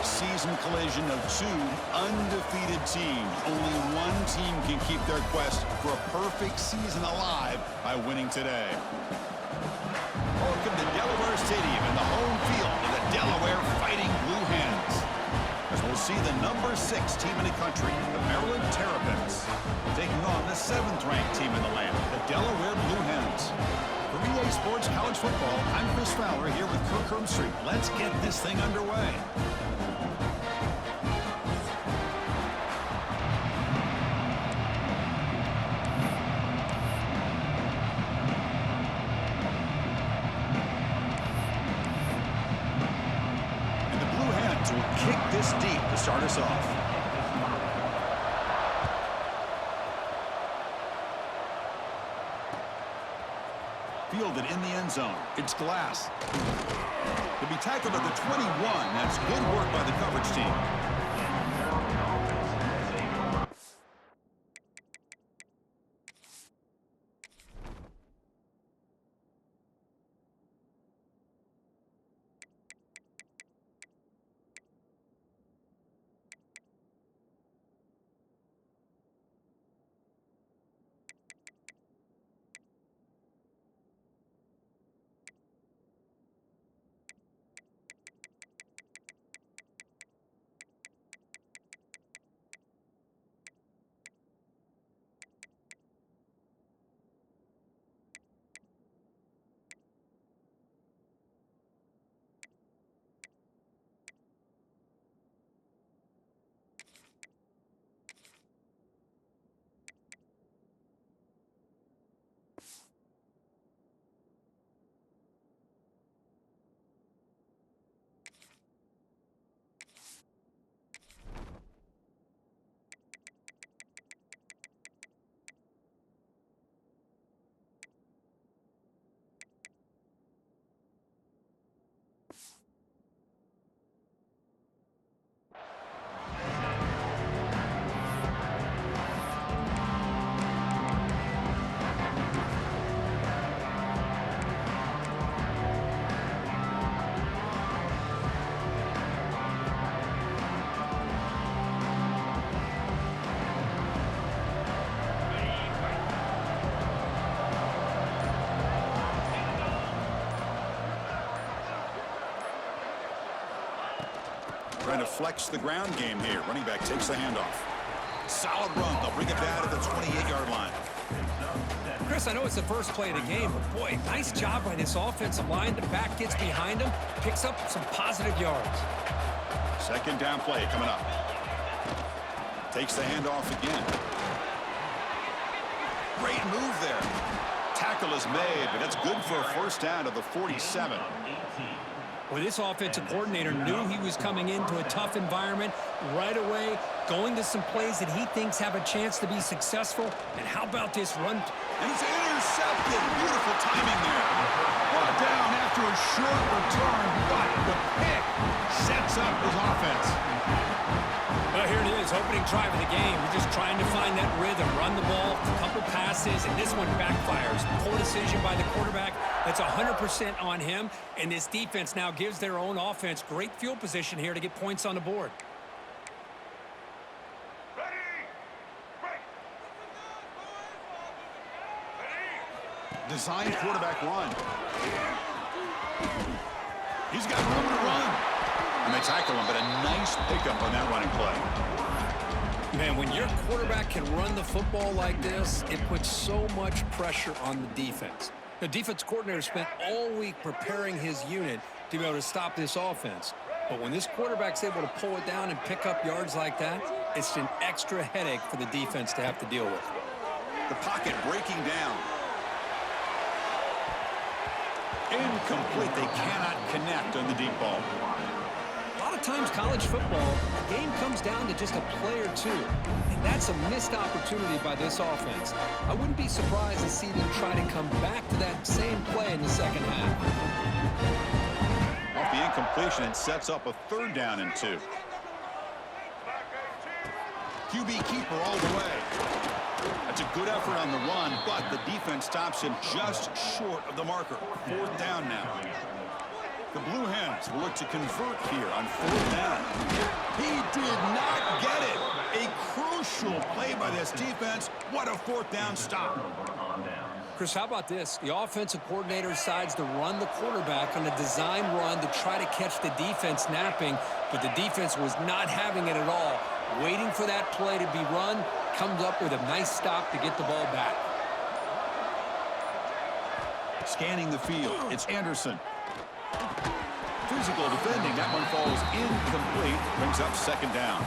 season collision of two undefeated teams. Only one team can keep their quest for a perfect season alive by winning today. Welcome to Delaware Stadium and the home field of the Delaware Fighting Blue Hens, as we'll see the number 6 team in the country, the Maryland Terrapins, taking on the 7th-ranked team in the land, the Delaware Blue Hens. For EA Sports College Football, I'm Chris Fowler here with Kirk Herbstreit. Let's get this thing underway. And the Blue Hens will kick this deep to start us off. Fielded in the end zone. It's Glass. To be tackled at the 21. That's good work by the coverage team. Trying to flex the ground game here. Running back takes the handoff. Solid run. They'll bring it down to the 28-yard line. Chris, I know it's the first play of the game, but boy, nice job by this offensive line. The back gets behind him, picks up some positive yards. Second down play coming up. Takes the handoff again. Great move there. Tackle is made, but that's good for a first down to the 47. Well, this offensive coordinator knew he was coming into a tough environment right away, going to some plays that he thinks have a chance to be successful. And how about this run? And it's intercepted. Beautiful timing there. Brought down after a short return, but the pick sets up his offense. Well, here it is, opening drive of the game. We're just trying to find that rhythm, run the ball, a couple passes, and this one backfires. Poor decision by the quarterback. That's 100% on him, and this defense now gives their own offense great field position here to get points on the board. Design quarterback run. He's got room to run. And they tackle him, but a nice pickup on that running play. Man, when your quarterback can run the football like this, it puts so much pressure on the defense. The defense coordinator spent all week preparing his unit to be able to stop this offense. But when this quarterback's able to pull it down and pick up yards like that, it's an extra headache for the defense to have to deal with. The pocket breaking down. Incomplete. They cannot connect on the deep ball. A lot of times college football, the game comes down to just a play or two. And that's a missed opportunity by this offense. I wouldn't be surprised to see them try to come back to that same play in the second half. Off the incompletion, it sets up a 3rd down and 2. QB keeper all the way. That's a good effort on the run, but the defense stops him just short of the marker. 4th down now. The Blue Hens will look to convert here on 4th down. He did not get it. A crucial play by this defense. What a 4th down stop. Chris, how about this? The offensive coordinator decides to run the quarterback on a design run to try to catch the defense napping, but the defense was not having it at all. Waiting for that play to be run, comes up with a nice stop to get the ball back. Scanning the field, it's Anderson. Physical defending, that one falls incomplete, brings up 2nd down.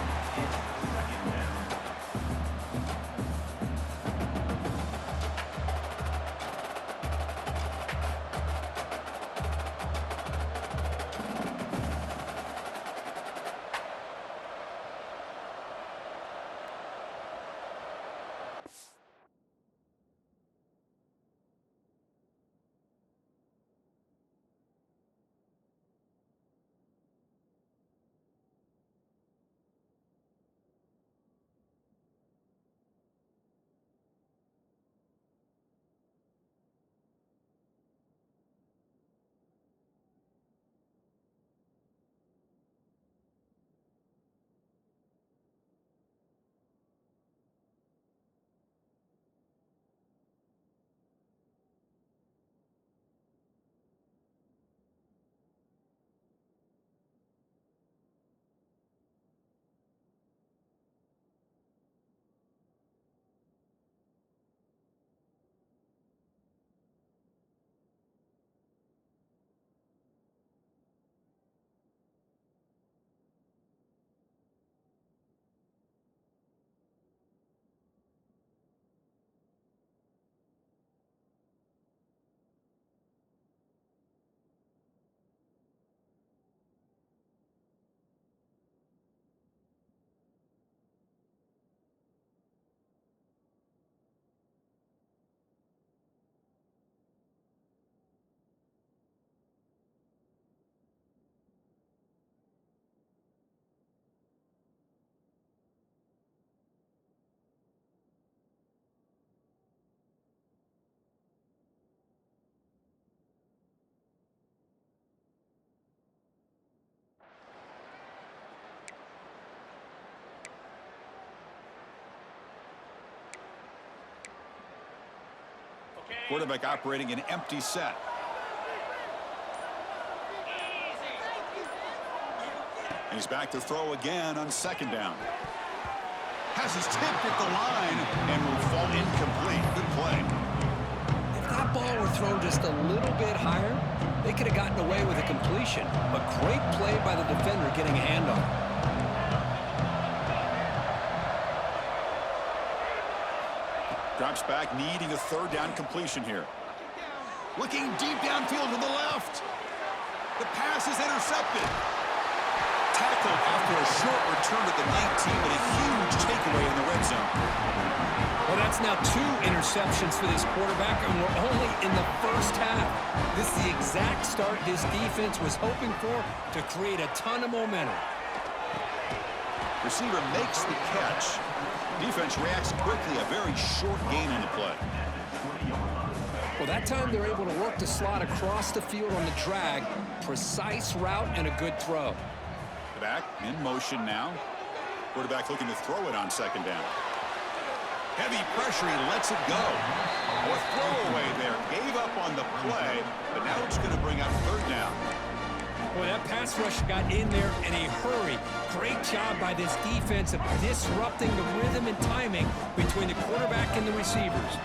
Quarterback operating an empty set. He's back to throw again on 2nd down. Has his tip at the line and will fall incomplete. Good play. If that ball were thrown just a little bit higher, they could have gotten away with a completion. But great play by the defender getting a hand on it. Drops back, needing a 3rd down completion here. Looking deep downfield to the left. The pass is intercepted. Tackled after a short return at the 19, but a huge takeaway in the red zone. Well, that's now 2 interceptions for this quarterback, and we're only in the 1st half. This is the exact start this defense was hoping for to create a ton of momentum. Receiver makes the catch. Defense reacts quickly, a very short gain on the play. Well, that time they're able to work the slot across the field on the drag. Precise route and a good throw. Back in motion now. Quarterback looking to throw it on 2nd down. Heavy pressure, he lets it go. A throwaway there, gave up on the play, but now it's going to bring up 3rd down. Boy, that pass rush got in there in a hurry. Great job by this defense of disrupting the rhythm and timing between the quarterback and the receivers.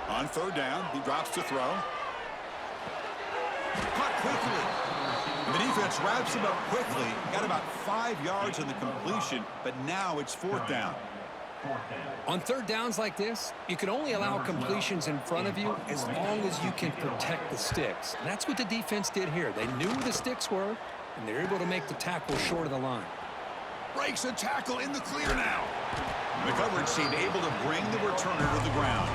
On 3rd down, he drops to throw. Caught quickly. And the defense wraps him up quickly. Got about 5 yards on the completion, but now it's 4th down. On 3rd downs like this, you can only allow completions in front of you as long as you can protect the sticks. And that's what the defense did here. They knew where the sticks were, and they're able to make the tackle short of the line. Breaks a tackle in the clear now. The coverage team able to bring the returner to the ground.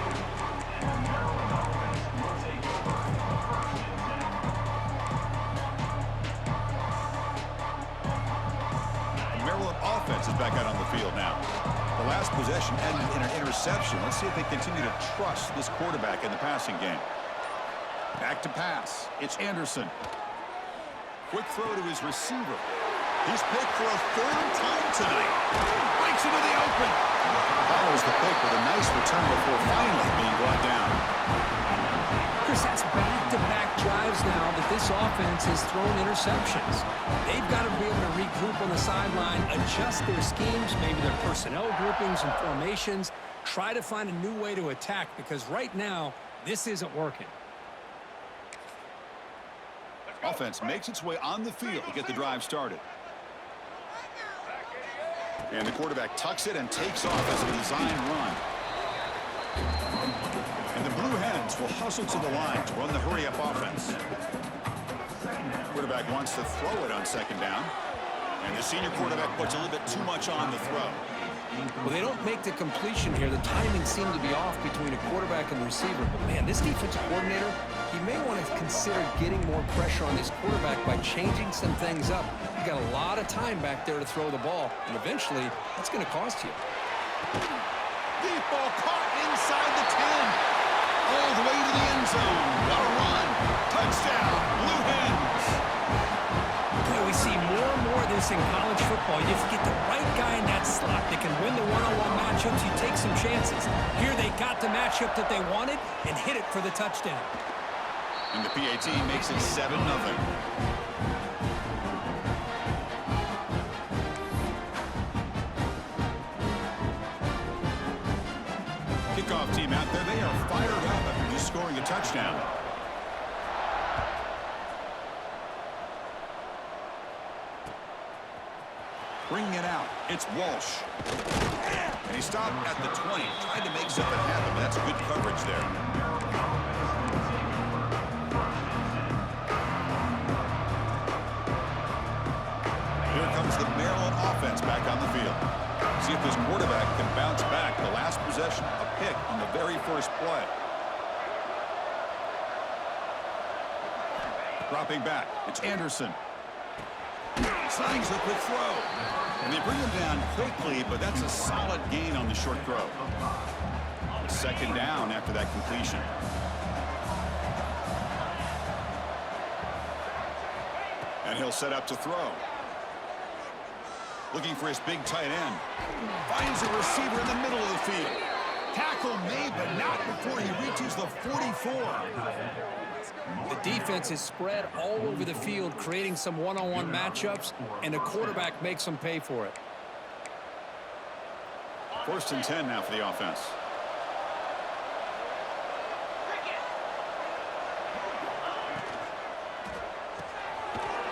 The Maryland offense is back out on the field now. The last possession ended in an interception. Let's see if they continue to trust this quarterback in the passing game. Back to pass. It's Anderson. Quick throw to his receiver. He's picked for a third time tonight. Breaks into the open. Follows the pick with a nice return before finally being brought down. Chris, that's back-to-back drives now that this offense has thrown interceptions. They've got to be able to regroup on the sideline, adjust their schemes, maybe their personnel groupings and formations, try to find a new way to attack because right now, this isn't working. Offense makes its way on the field to get the drive started. And the quarterback tucks it and takes off as a design run. And the Blue Hens will hustle to the line to run the hurry-up offense. Quarterback wants to throw it on second down. And the senior quarterback puts a little bit too much on the throw. Well, they don't make the completion here. The timing seemed to be off between a quarterback and receiver. But, man, this defensive coordinator, he may want to consider getting more pressure on this quarterback by changing some things up. You've got a lot of time back there to throw the ball, and eventually that's going to cost you. Deep ball caught inside the 10. All the way to the end zone. What a run. Touchdown, Blue Hens. Boy, we see more and more of this in college football. You just get the right guy in that slot that can win the one-on-one matchups. You take some chances. Here they got the matchup that they wanted and hit it for the touchdown. And the PAT makes it 7-0. Kickoff team out there. They are fired up after just scoring a touchdown. Bringing it out. It's Walsh. And he stopped at the 20. Tried to make something happen, but that's good coverage there. Here comes the Maryland offense back on the field. See if this quarterback can bounce back. The last possession, a pick on the very first play. Dropping back, it's Anderson. Slangs the quick throw. And they bring him down quickly, but that's a solid gain on the short throw. Second down after that completion. And he'll set up to throw. Looking for his big tight end. Finds a receiver in the middle of the field. Tackle made, but not before he reaches the 44. The defense is spread all over the field, creating some one-on-one matchups, and the quarterback makes them pay for it. 1st and 10 now for the offense.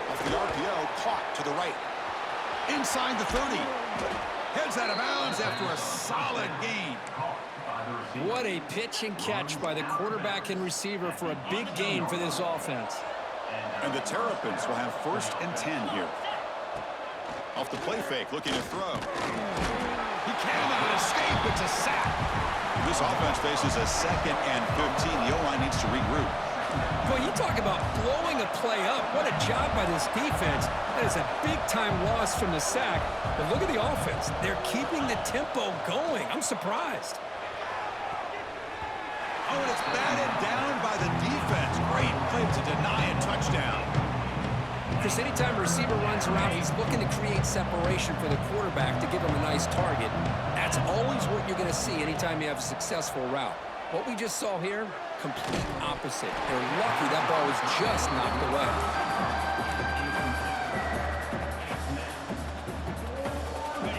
Off the RPO, caught to the right. Inside the 30. Heads out of bounds after a solid gain. What a pitch and catch by the quarterback and receiver for a big gain for this offense. And the Terrapins will have 1st and 10 here. Off the play fake, looking to throw. He cannot escape. It's a sack. This offense faces a 2nd and 15. The O-line needs to regroup. Boy, you talk about blowing a play up. What a job by this defense. That is a big-time loss from the sack. But look at the offense. They're keeping the tempo going. I'm surprised. Oh, and it's batted down by the defense. Great play to deny a touchdown. Chris, anytime a receiver runs around, he's looking to create separation for the quarterback to give him a nice target. That's always what you're going to see anytime you have a successful route. What we just saw here, complete opposite. They're lucky that ball was just knocked away.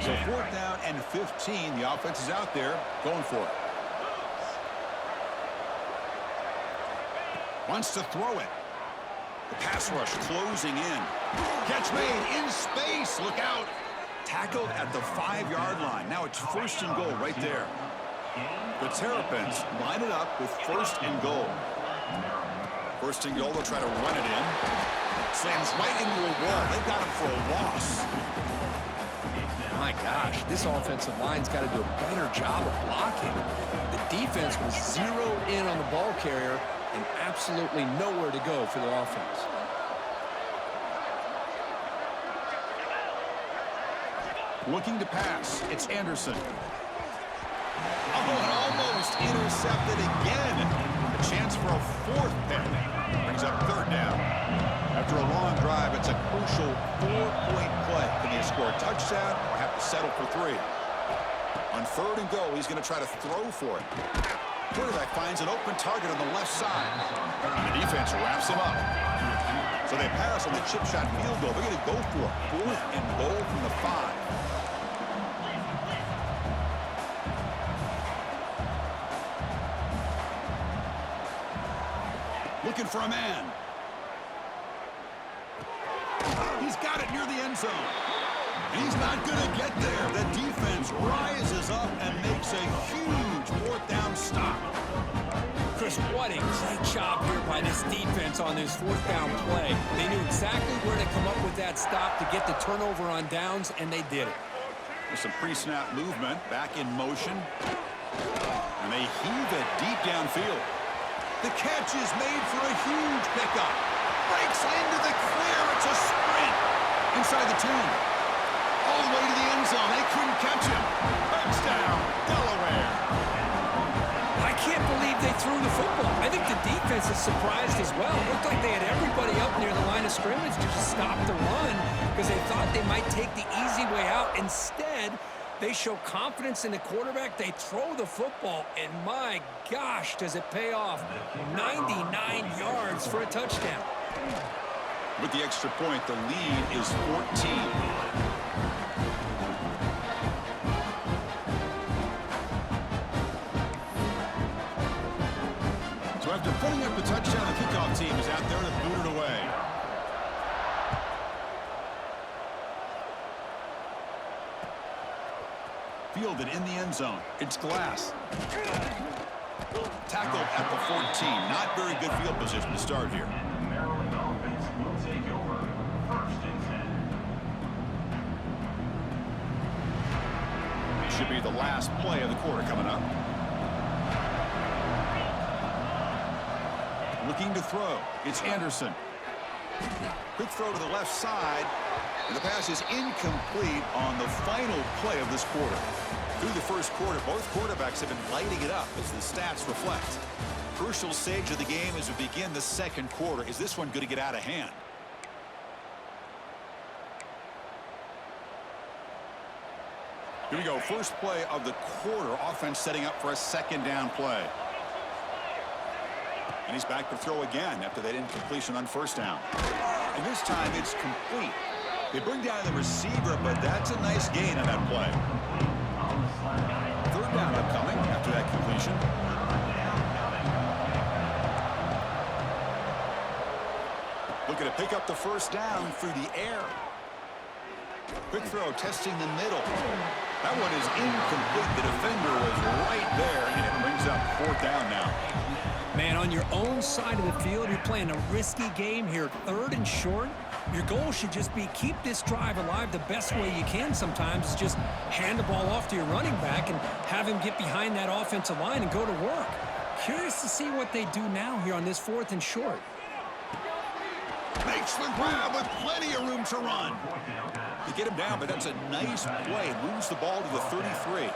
So 4th down and 15. The offense is out there going for it. Wants to throw it. The pass rush closing in. Catch made in space. Look out. Tackled at the 5-yard line. Now it's 1st and goal right there. The Terrapins line it up with 1st and goal. 1st and goal, they'll try to run it in. Slams right into a wall. They've got him for a loss. My gosh, this offensive line's got to do a better job of blocking. The defense was zeroed in on the ball carrier and absolutely nowhere to go for the offense. Looking to pass. It's Anderson. Oh, and almost intercepted. intercepted again. A chance for a fourth pick. Brings up third down. After a long drive, it's a crucial 4-point play. Can they score a touchdown or have to settle for 3? On third and goal, he's going to try to throw for it. Quarterback finds an open target on the left side. And the defense wraps him up. So they pass on the chip shot field goal. They're going to go for a 4th and goal from the 5. Looking for a man. He's got it near the end zone. He's not going to get there. The defense rises up and makes a huge 4th down stop. Chris, what a great job here by this defense on this 4th down play. They knew exactly where to come up with that stop to get the turnover on downs, and they did it. There's some pre-snap movement, back in motion. And they heave it deep downfield. The catch is made for a huge pickup. Breaks into the clear. It's a sprint inside the 10. All the way to the end zone. They couldn't catch him. Touchdown, Delaware. I can't believe they threw the football. I think the defense is surprised as well. It looked like they had everybody up near the line of scrimmage to just stop the run because they thought they might take the easy way out. Instead, they show confidence in the quarterback. They throw the football, and my gosh, does it pay off. 99 yards for a touchdown. With the extra point, the lead is 14. So after putting up the touchdown, the kickoff team is out there to boot it away. Fielded in the end zone. It's Glass. Tackled at the 14. Not very good field position to start here. Maryland offense will take over 1st and 10. Should be the last play of the quarter coming up. Looking to throw. It's Anderson. Quick throw to the left side. And the pass is incomplete on the final play of this quarter. Through the first quarter, both quarterbacks have been lighting it up as the stats reflect. Crucial stage of the game as we begin the second quarter. Is this one going to get out of hand? Here we go. First play of the quarter. Offense setting up for a 2nd down play. And he's back to throw again after that incompletion on 1st down. And this time it's complete. They bring down the receiver, but that's a nice gain on that play. 3rd down upcoming after that completion. Looking to pick up the 1st down through the air. Quick throw, testing the middle. That one is incomplete. The defender was right there, and it brings up 4th down now. Man, on your own side of the field, you're playing a risky game here. 3rd and short. Your goal should just be keep this drive alive the best way you can sometimes. Is just hand the ball off to your running back and have him get behind that offensive line and go to work. Curious to see what they do now here on this 4th and short. Makes the grab with plenty of room to run. They get him down, but that's a nice play. Moves the ball to the 33.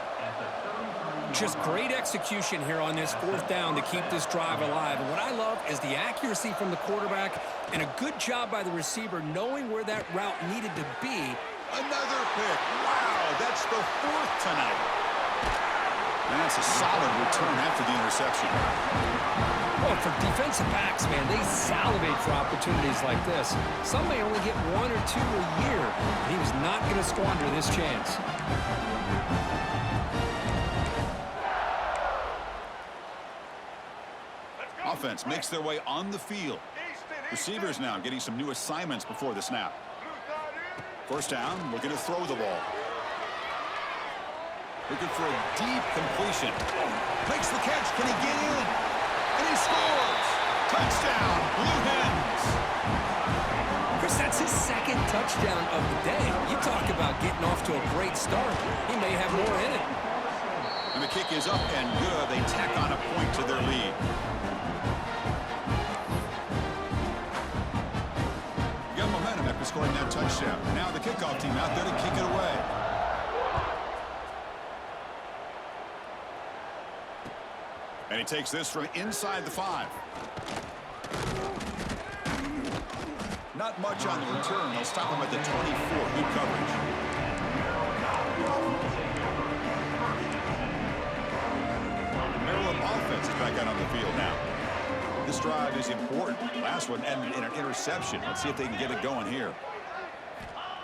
Just great execution here on this 4th down to keep this drive alive. And what I love is the accuracy from the quarterback and a good job by the receiver knowing where that route needed to be. Another pick. Wow, that's the 4th tonight. And that's a solid return after the interception. Well, for defensive backs, man, they salivate for opportunities like this. Some may only get 1 or 2 a year, and he was not going to squander this chance. Offense makes their way on the field. Receivers now getting some new assignments before the snap. 1st down, looking to throw the ball. Looking for a deep completion. Makes the catch. Can he get in? And he scores! Touchdown, Blue Hens! Chris, that's his 2nd touchdown of the day. You talk about getting off to a great start. He may have more in it. And the kick is up and good. They tack on a point to their lead. Got momentum after scoring that touchdown. Now the kickoff team out there to kick it away. And he takes this from inside the 5. Not much on the return. They'll stop him at the 24. Good coverage. Maryland offense is back out on the field now. This drive is important. Last one ended in an interception. Let's see if they can get it going here.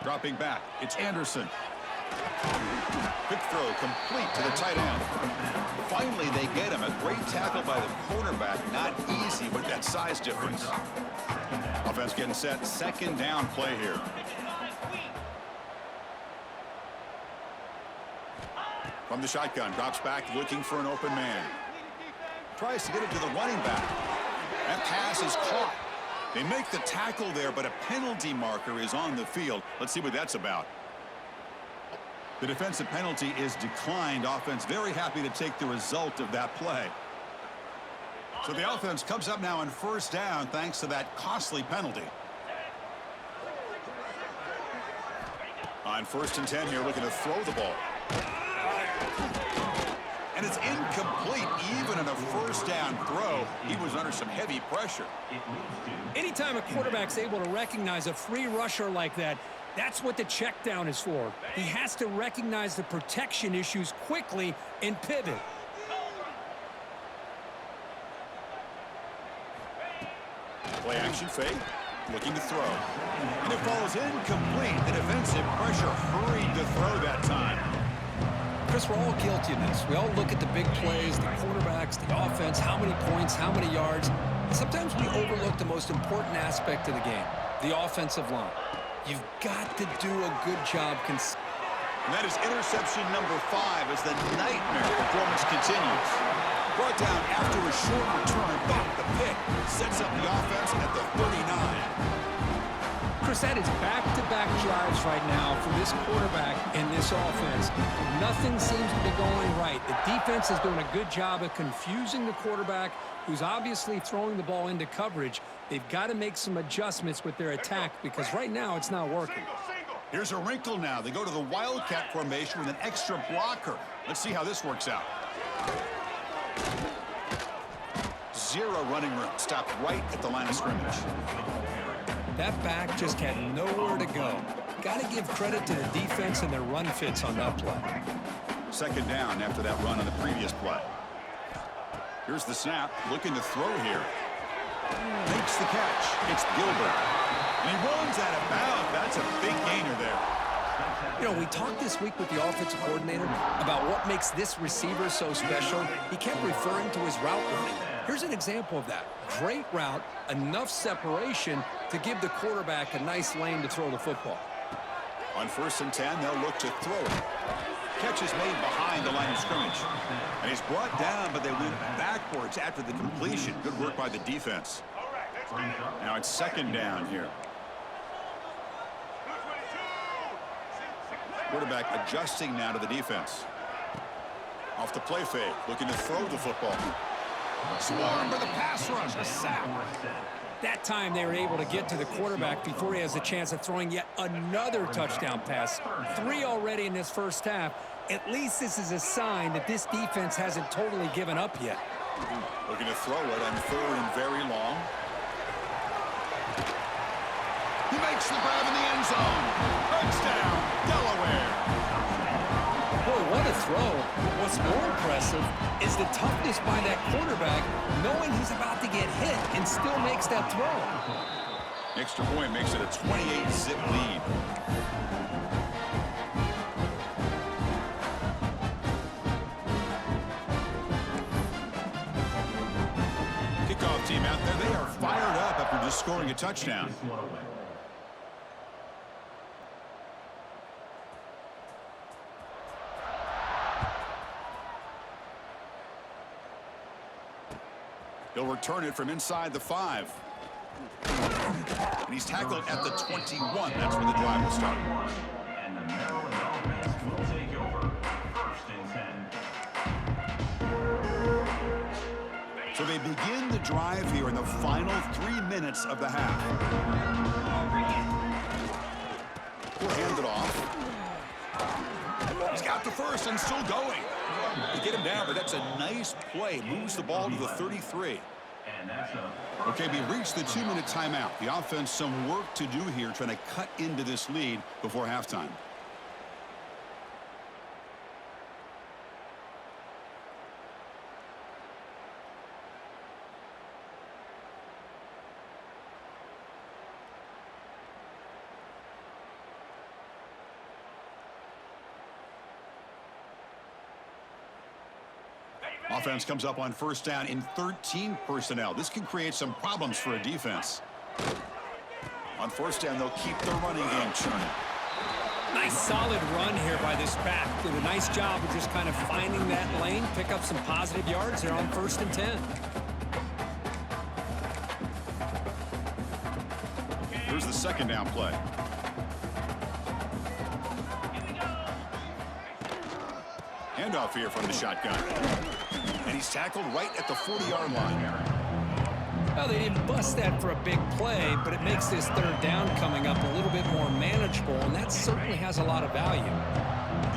Dropping back. It's Anderson. Quick throw complete to the tight end. Finally, they get him. A great tackle by the cornerback. Not easy with that size difference. Offense getting set. Second down play here. From the shotgun. Drops back looking for an open man. Tries to get it to the running back. That pass is caught. They make the tackle there, but a penalty marker is on the field. Let's see what that's about. The defensive penalty is declined. Offense very happy to take the result of that play. So the offense comes up now on first down thanks to that costly penalty. On 1st and 10 here, looking to throw the ball. And it's incomplete. Even in a first down throw, he was under some heavy pressure. Anytime a quarterback's able to recognize a free rusher like that, that's what the check down is for. He has to recognize the protection issues quickly and pivot. Play action fake. Looking to throw. And it falls incomplete. The defensive pressure hurried to throw that time. Chris, we're all guilty of this. We all look at the big plays, the quarterbacks, the offense, how many points, how many yards. Sometimes we overlook the most important aspect of the game, the offensive line. You've got to do a good job. And that is interception number 5 as the nightmare performance continues. Brought down after a short return, but the pick sets up the offense at the 39. Chris, that is back-to-back drives right now for this quarterback and this offense. Nothing seems to be going right. The defense is doing a good job of confusing the quarterback, who's obviously throwing the ball into coverage. They've got to make some adjustments with their attack because right now it's not working. Here's a wrinkle now. They go to the Wildcat formation with an extra blocker. Let's see how this works out. Zero running room. Stopped right at the line of scrimmage. That back just had nowhere to go. Got to give credit to the defense and their run fits on that play. Second down after that run on the previous play. Here's the snap. Looking to throw here. Makes the catch. It's Gilbert. And he runs out of bounds. That's a big gainer there. You know, we talked this week with the offensive coordinator about what makes this receiver so special. He kept referring to his route running. Here's an example of that. Great route, enough separation to give the quarterback a nice lane to throw the football. On 1st and 10, they'll look to throw it. Catch is made behind the line of scrimmage. And he's brought down, but they went backwards after the completion. Good work by the defense. Now it's second down here. Quarterback adjusting now to the defense. Off the play fake, looking to throw the football. Swarmed by the pass rush, a sack. That time they were able to get to the quarterback before he has a chance of throwing yet another touchdown pass. 3 already in this first half. At least this is a sign that this defense hasn't totally given up yet. Looking to throw it on 3rd and very long. He makes the grab in the end zone. Touchdown, Delaware. Boy, what a throw. What's more impressive is the toughness by that quarterback, knowing he's about to get hit and still makes that throw. Extra point makes it a 28-zip lead. Kickoff team out there, they are fired up after just scoring a touchdown. He'll return it from inside the 5. And he's tackled at the 21. That's where the drive will start. And the Maryland offense will take over 1st and 10. So they begin the drive here in the final 3 minutes of the half. We'll hand it off. He's got the first and still going. to get him down, but that's a nice play. Moves the ball to the 33. And that's a Okay, we reached the 2-minute timeout. The offense some work to do here, trying to cut into this lead before halftime. Offense comes up on first down in 13 personnel. This can create some problems for a defense. On first down, they'll keep the running game churning. Nice solid run here by this back. Did a nice job of just kind of finding that lane, pick up some positive yards there on 1st and 10. Here's the second down play. Handoff here from the shotgun. And he's tackled right at the 40-yard line. Well, they didn't bust that for a big play, but it makes this third down coming up a little bit more manageable, and that certainly has a lot of value.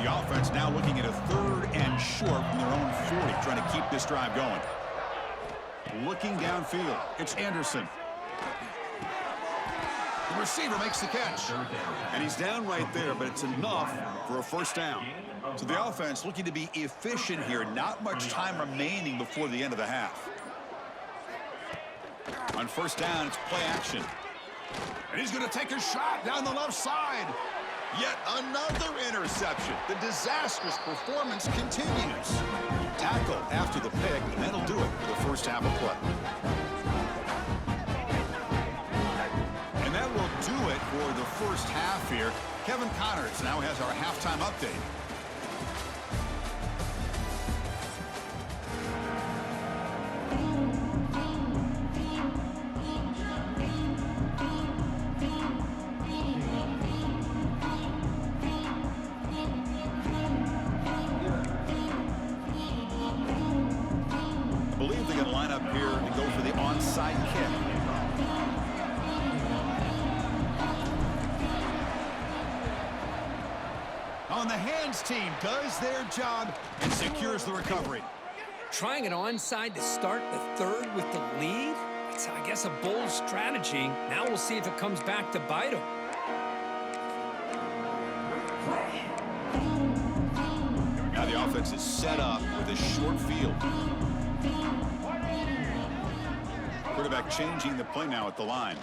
The offense now looking at a 3rd and short from their own 40, trying to keep this drive going. Looking downfield, it's Anderson. The receiver makes the catch. And he's down right there, but it's enough for a first down. So the offense looking to be efficient here. Not much time remaining before the end of the half. On first down, it's play action. And he's going to take a shot down the left side. Yet another interception. The disastrous performance continues. Tackle after the pick, and that'll do it for the first half of play. And that will do it for the first half here. Kevin Connors now has our halftime update. I believe they're going to line up here and go for the onside kick. On the hands team does their job and secures the recovery. Trying an onside to start the third with the lead? It's, I guess, a bold strategy. Now we'll see if it comes back to bite them. Now the offense is set up with a short field. Quarterback changing the play now at the line.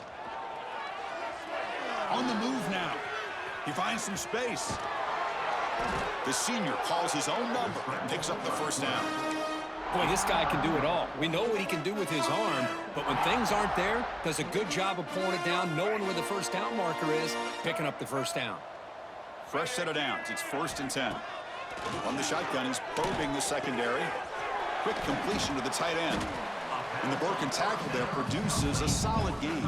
On the move now. He finds some space. The senior calls his own number and picks up the first down. Boy, this guy can do it all. We know what he can do with his arm, but when things aren't there, does a good job of pulling it down, knowing where the first down marker is, picking up the first down. Fresh set of downs. It's 1st and 10. On the shotgun, he's probing the secondary. Quick completion to the tight end. And the broken tackle there produces a solid gain.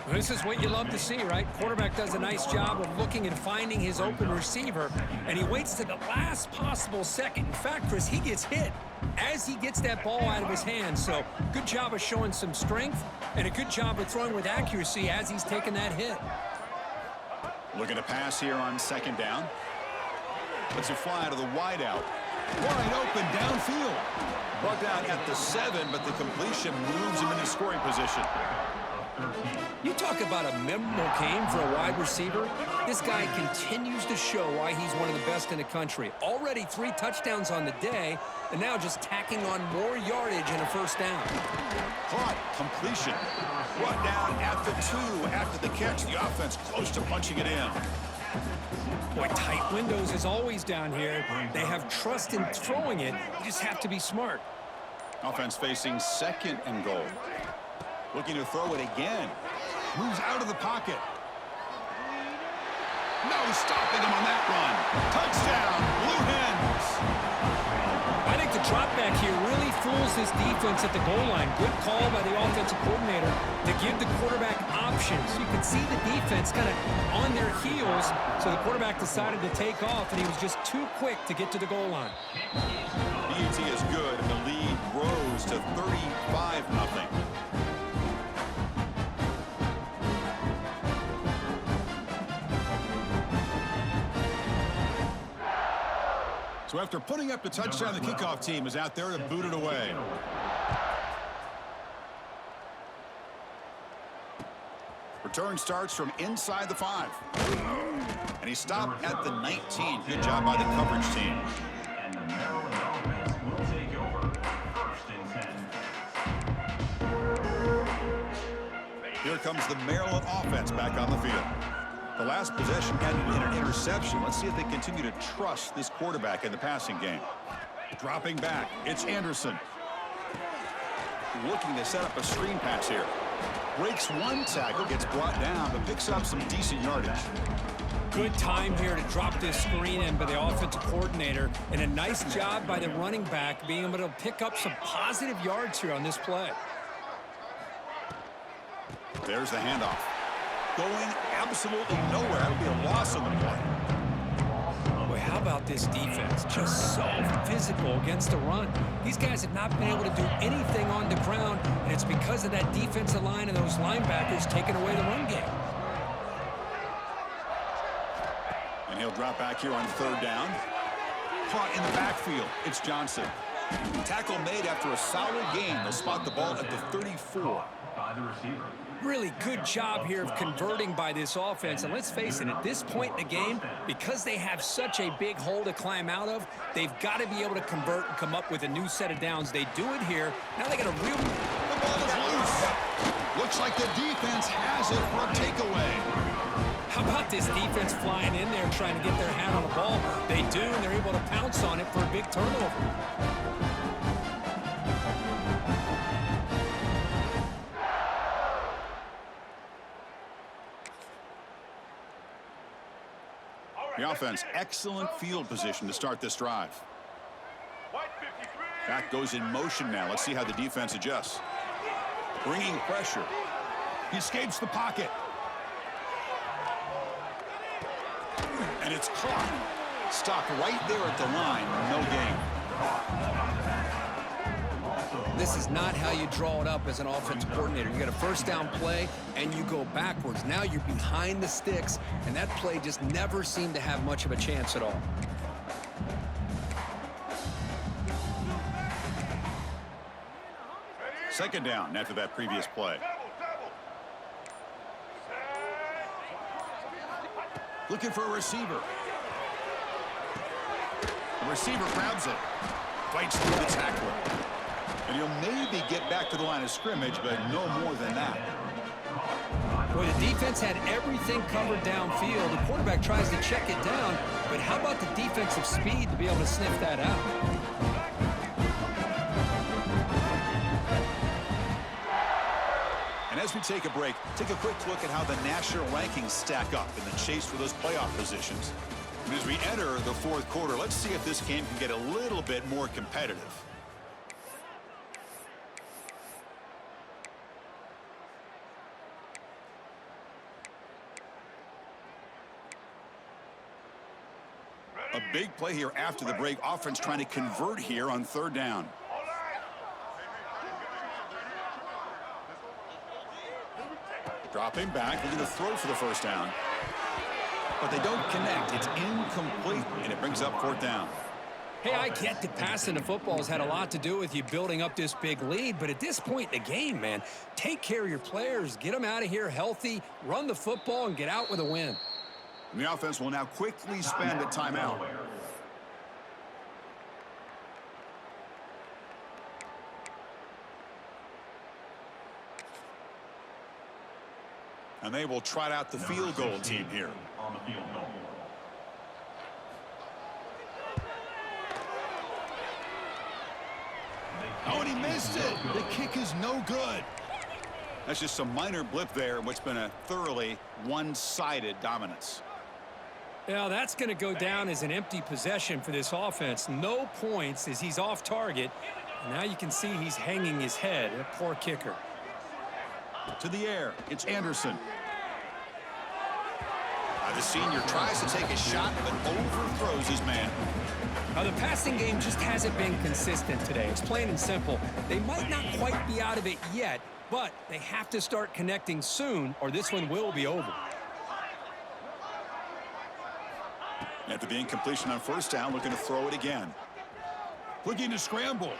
Well, this is what you love to see, right? Quarterback does a nice job of looking and finding his open receiver, and he waits to the last possible second. In fact, Chris, he gets hit as he gets that ball out of his hands. So good job of showing some strength and a good job of throwing with accuracy as he's taking that hit. Looking to pass here on second down. Lets it fly to the wideout. Wide open downfield. Brought down at the 7, but the completion moves him into scoring position. You talk about a memorable game for a wide receiver. This guy continues to show why he's one of the best in the country. Already 3 touchdowns on the day, and now just tacking on more yardage and a first down. Caught, completion. Brought down at the 2 after the catch. The offense close to punching it in. Boy, tight windows is always down here. They have trust in throwing it. You just have to be smart. Offense facing 2nd and goal. Looking to throw it again. Moves out of the pocket. No stopping him on that run. Touchdown, Blue Hens. I think the drop back here really fools this defense at the goal line. Good call by the offensive coordinator to give the quarterback options. You can see the defense kind of on their heels, so the quarterback decided to take off, and he was just too quick to get to the goal line. BUT is good, and the lead grows to 35-0. So So after putting up the touchdown, the kickoff team is out there to boot it away. Return starts from inside the 5. And he stopped at the 19. Good job by the coverage team. And the Maryland offense will take over. First and 10. Here comes the Maryland offense back on the field. The last possession ended in an interception. Let's see if they continue to trust this quarterback in the passing game. Dropping back, it's Anderson. Looking to set up a screen pass here. Breaks one tackle, gets brought down, but picks up some decent yardage. Good time here to drop this screen in by the offensive coordinator, and a nice job by the running back being able to pick up some positive yards here on this play. There's the handoff. Going absolutely nowhere. That'll be a loss on the play. Boy, how about this defense? Just so physical against the run. These guys have not been able to do anything on the ground, and it's because of that defensive line and those linebackers taking away the run game. And he'll drop back here on third down. Caught in the backfield. It's Johnson. Tackle made after a solid gain. They'll spot the ball at the 34. By the receiver. Really good job here of converting by this offense. And let's face it, at this point in the game, because they have such a big hole to climb out of, they've got to be able to convert and come up with a new set of downs. They do it here. Now they got a real... The ball is loose. Looks like the defense has it for a takeaway. How about this defense flying in there trying to get their hand on the ball? They do, and they're able to pounce on it for a big turnover. The offense, excellent field position to start this drive. Back goes in motion now. Let's see how the defense adjusts. Bringing pressure. He escapes the pocket. And it's caught. Stopped right there at the line. No gain. This is not how you draw it up as an offensive coordinator. You got a first down play, and you go backwards. Now you're behind the sticks, and that play just never seemed to have much of a chance at all. Second down after that previous play. Looking for a receiver. The receiver grabs it. Fights through the tackler. And he'll maybe get back to the line of scrimmage, but no more than that. Boy, the defense had everything covered downfield. The quarterback tries to check it down, but how about the defensive speed to be able to sniff that out? And as we take a break, take a quick look at how the national rankings stack up in the chase for those playoff positions. And as we enter the fourth quarter, let's see if this game can get a little bit more competitive. A big play here after the break. Offense trying to convert here on third down. Dropping back, looking to throw for the first down. But they don't connect. It's incomplete, and it brings up fourth down. Hey, I get that passing the football has had a lot to do with you building up this big lead, but at this point in the game, man, take care of your players, get them out of here healthy, run the football, and get out with a win. And the offense will now quickly spend a timeout. And they will trot out the field goal team here. On the field goal. Oh, and he missed it. The kick is no good. That's just a minor blip there in what's been a thoroughly one-sided dominance. Now, that's going to go down as an empty possession for this offense. No points as he's off target. And now you can see he's hanging his head. A poor kicker. To the air, it's Anderson. The senior tries to take a shot, but overthrows his man. Now, the passing game just hasn't been consistent today. It's plain and simple. They might not quite be out of it yet, but they have to start connecting soon, or this one will be over. After the incompletion on first down, looking to throw it again. Looking to scramble.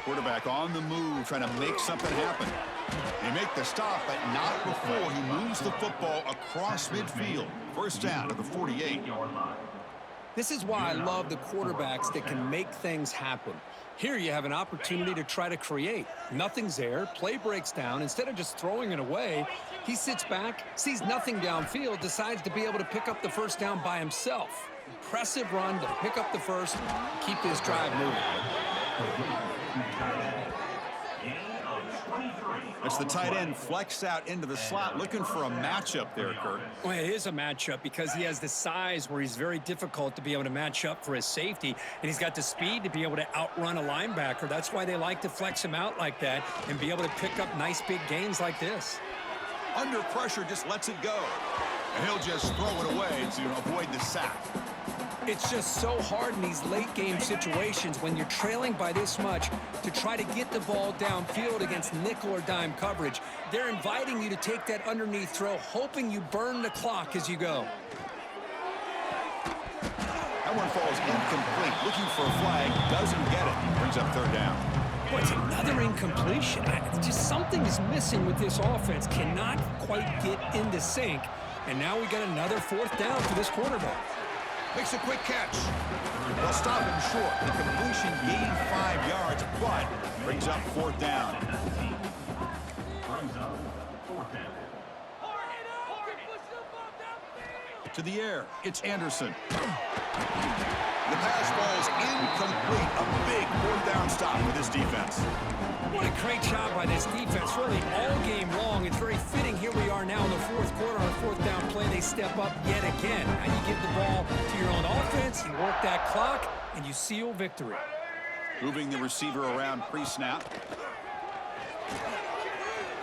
Quarterback on the move, trying to make something happen. They make the stop, but not before he moves the football across midfield. First down to the 48. This is why I love the quarterbacks that can make things happen. Here you have an opportunity to try to create. Nothing's there. Play breaks down. Instead of just throwing it away, he sits back, sees nothing downfield, decides to be able to pick up the first down by himself. Impressive run to pick up the first, keep this drive moving. It's the tight end flexed out into the slot, looking for a matchup there, Kurt. Well, it is a matchup because he has the size where he's very difficult to be able to match up for his safety, and he's got the speed to be able to outrun a linebacker. That's why they like to flex him out like that and be able to pick up nice big gains like this. Under pressure, just lets it go. And he'll just throw it away to avoid the sack. It's just so hard in these late game situations when you're trailing by this much to try to get the ball downfield against nickel or dime coverage. They're inviting you to take that underneath throw, hoping you burn the clock as you go. That one falls incomplete. Looking for a flag, doesn't get it. Brings up third down. What's another incompletion? Just something is missing with this offense. Cannot quite get into sync. And now we got another fourth down for this quarterback. Makes a quick catch. They'll stop him short. The completion gained 5 yards, but brings up fourth down. To the air, it's Anderson. The pass ball's incomplete. A big fourth down stop for this defense. What a great job by this defense, really all game long. It's very fitting. Here we are now in the fourth quarter on a fourth down play. They step up yet again. Now you give the ball to your own offense, you work that clock, and you seal victory. Moving the receiver around pre-snap.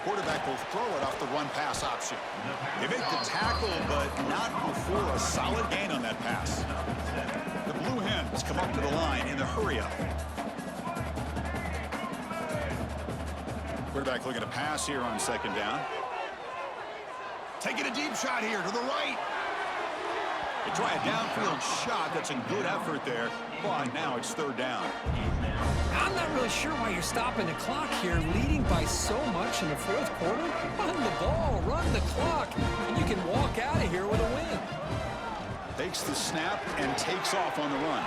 Quarterback will throw it off the run-pass option. They make the tackle, but not before a solid gain on that pass. The Blue Hens come up to the line in the hurry-up. Quarterback looking to pass here on second down. Taking a deep shot here to the right. They try a downfield shot. That's a good effort there, but now it's third down. I'm not really sure why you're stopping the clock here, leading by so much in the fourth quarter. Run the ball, run the clock, and you can walk out of here with a win. Takes the snap and takes off on the run.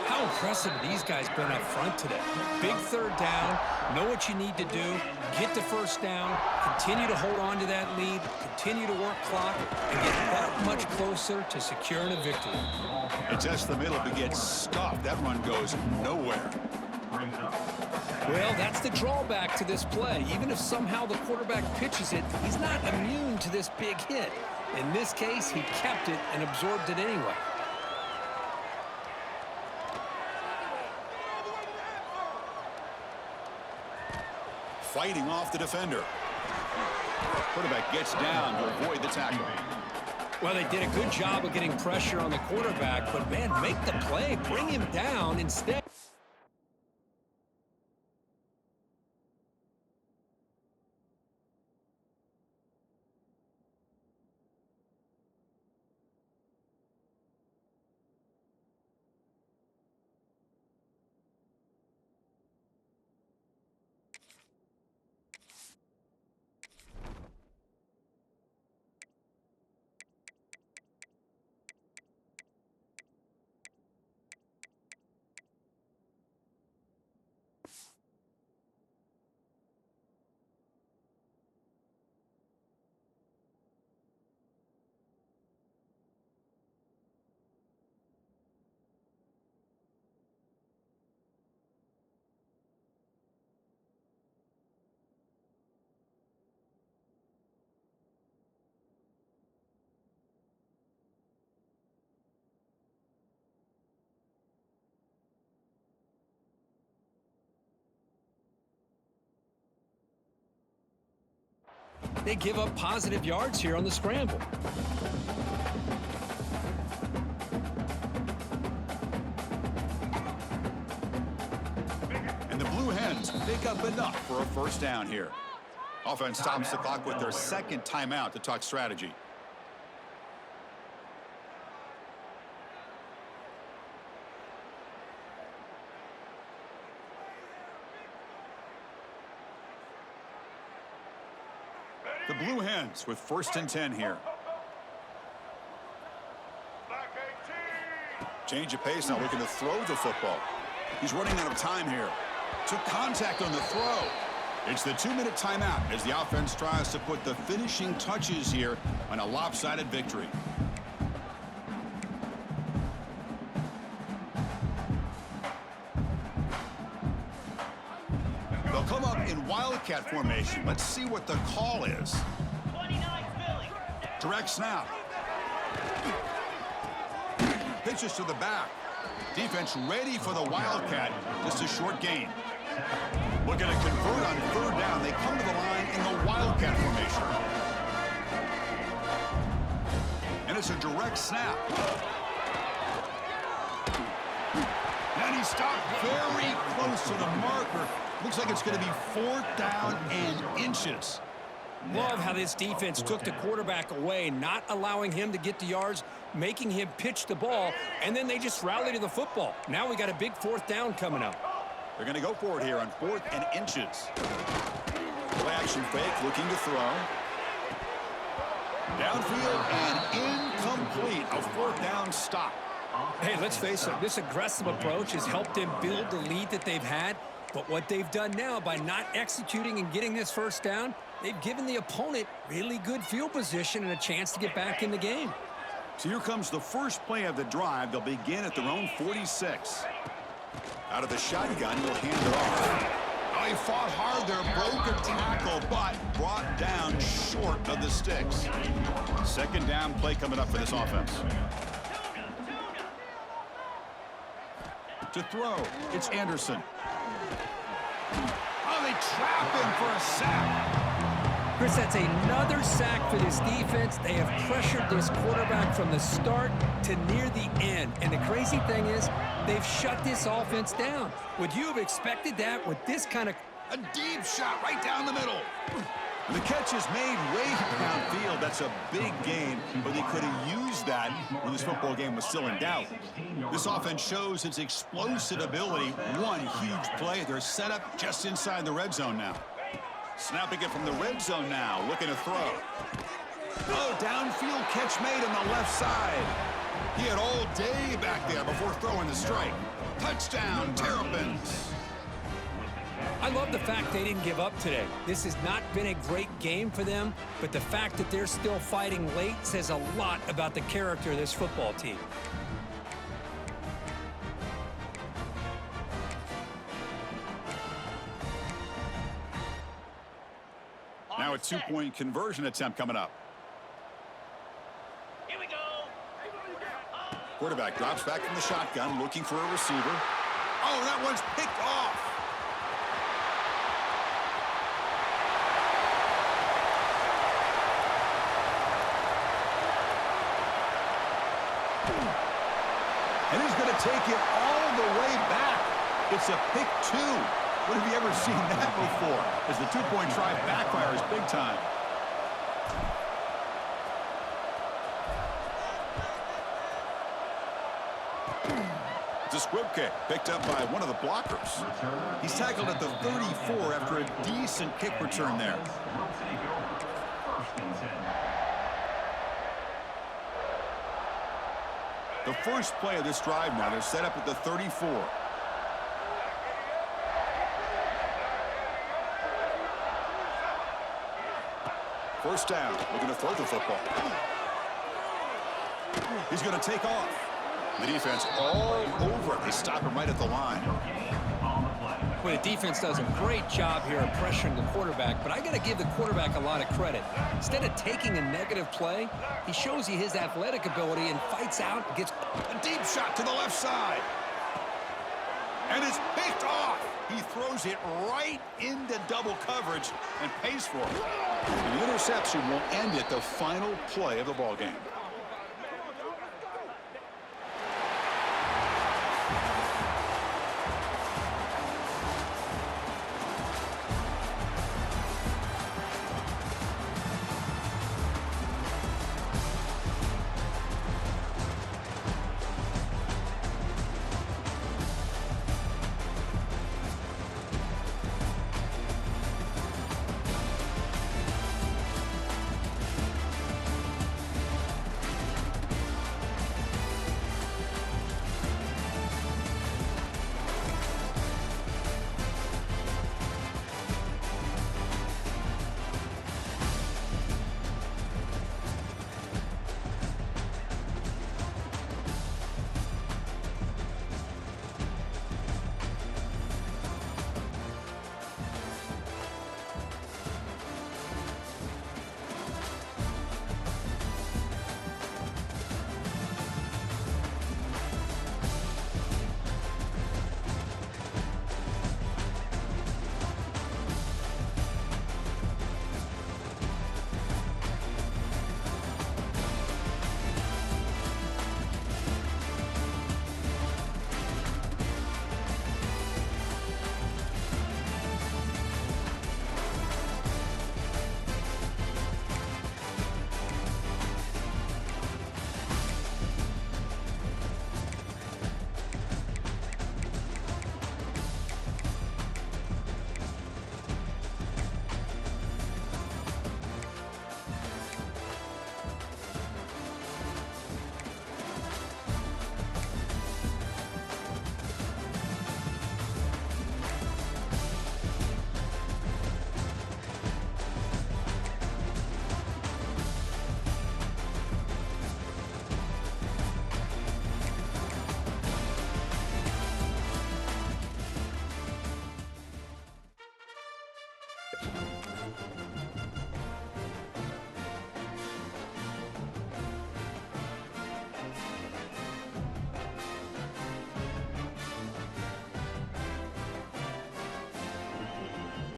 How impressive have these guys been up front today? Big third down, know what you need to do, get the first down, continue to hold on to that lead, continue to work clock, and get that much closer to securing a victory. It's just the middle, but gets stopped. That run goes nowhere. Well, that's the drawback to this play. Even if somehow the quarterback pitches it, he's not immune to this big hit. In this case, he kept it and absorbed it anyway. Fighting off the defender. Quarterback gets down to avoid the tackle. Well, they did a good job of getting pressure on the quarterback, but, man, make the play. Bring him down instead. They give up positive yards here on the scramble. And the Blue Hens pick up enough for a first down here. Offense stops the clock with their second timeout to talk strategy. The Blue Hens with 1st and 10 here. Change of pace now, looking to throw the football. He's running out of time here. Took contact on the throw. It's the 2-minute timeout as the offense tries to put the finishing touches here on a lopsided victory. They'll come up in Wildcat formation. Let's see what the call is. Direct snap. Pitches to the back. Defense ready for the Wildcat. Just a short gain. Looking to convert on 3rd down. They come to the line in the Wildcat formation. And it's a direct snap. And he stopped very close to the marker. Looks like it's going to be 4th down and inches. Love how this defense took the quarterback away, not allowing him to get the yards, making him pitch the ball, and then they just rallied to the football. Now we got a big 4th down coming up. They're going to go for it here on 4th and inches. Play action fake, looking to throw. Downfield and incomplete. A 4th down stop. Hey, let's face it, this aggressive approach has helped them build the lead that they've had. But what they've done now by not executing and getting this 1st down, they've given the opponent really good field position and a chance to get back in the game. So here comes the first play of the drive. They'll begin at their own 46. Out of the shotgun, he'll hand it off. Oh, he fought hard there, broke a tackle, but brought down short of the sticks. 2nd down play coming up for this offense. To throw, it's Anderson. Oh, they trap him for a sack. Chris, that's another sack for this defense. They have pressured this quarterback from the start to near the end. And the crazy thing is, they've shut this offense down. Would you have expected that with this kind of... A deep shot right down the middle. And the catch is made way downfield. That's a big gain, but they could have used that when this football game was still in doubt. This offense shows its explosive ability. One huge play. They're set up just inside the red zone now. Snapping it from the red zone now, looking to throw. Oh, downfield catch made on the left side. He had all day back there before throwing the strike. Touchdown, Terrapins. I love the fact they didn't give up today. This has not been a great game for them, but the fact that they're still fighting late says a lot about the character of this football team. Now a 2-point conversion attempt coming up. Here we go. Quarterback drops back from the shotgun, looking for a receiver. Oh, that one's picked off. And he's going to take it all the way back. It's a pick 2. When have you ever seen that before? As the 2-point try backfires big time. It's a squib kick picked up by one of the blockers. He's tackled at the 34 after a decent kick return there. The first play of this drive now, they're set up at the 34. First down, looking to throw the football. He's going to take off. The defense all over it. They stop him right at the line. Well, the defense does a great job here of pressuring the quarterback, but I got to give the quarterback a lot of credit. Instead of taking a negative play, he shows you his athletic ability and fights out and gets a deep shot to the left side. And it's picked off. He throws it right into double coverage and pays for it. And the interception will end it, the final play of the ball game.